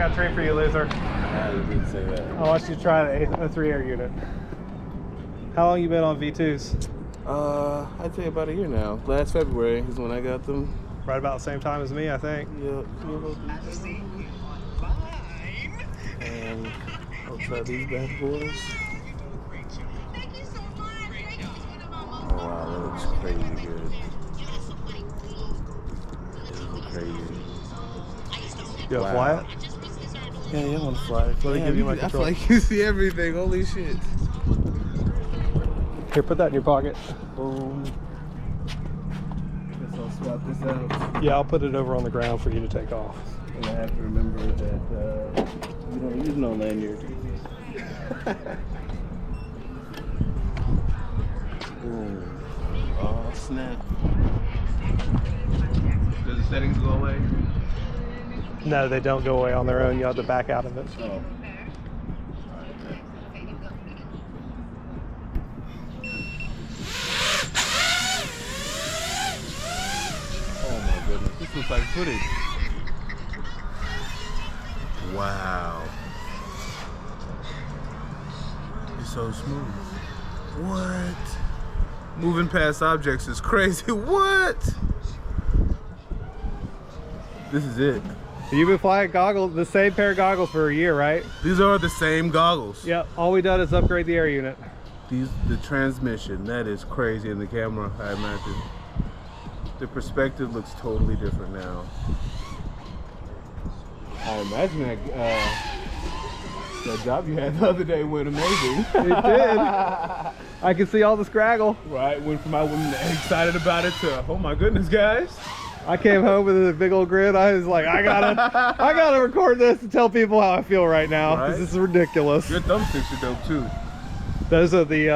got a treat for you, loser. I didn't say that. I want you to try a 3-air unit. How long you been on V2s? I'd say about a year now. Last February is when I got them. Right about the same time as me, I think. Yep. And I'll try these bad boys. Oh wow, that looks crazy good. This is crazy. You wanna fly it? Yeah, I want to fly it. Let me give you my I feel controller. like you see everything. Holy shit. Here, put that in your pocket. Boom. Guess I'll swap this out. Yeah, I'll put it over on the ground for you to take off. And I have to remember that you don't use no lanyard. Boom. Oh, snap. Does the settings go away? No, they don't go away on their own. You have to back out of it. Oh. Oh my goodness, this looks like footage. Wow. It's so smooth. What? Moving past objects is crazy. What? This is it. You've been flying goggles, the same pair of goggles for a year, right? These are the same goggles. Yep. All we done is upgrade the air unit. The transmission, that is crazy in the camera, I imagine. The perspective looks totally different now. I imagine that job you had the other day went amazing. It did. I can see all the scraggle. Right, went from I wasn't excited about it to, oh my goodness, guys. I came home with a big old grin. I was like, I gotta record this and tell people how I feel right now. Right? This is ridiculous. Your thumbsticks are dope too. Those are the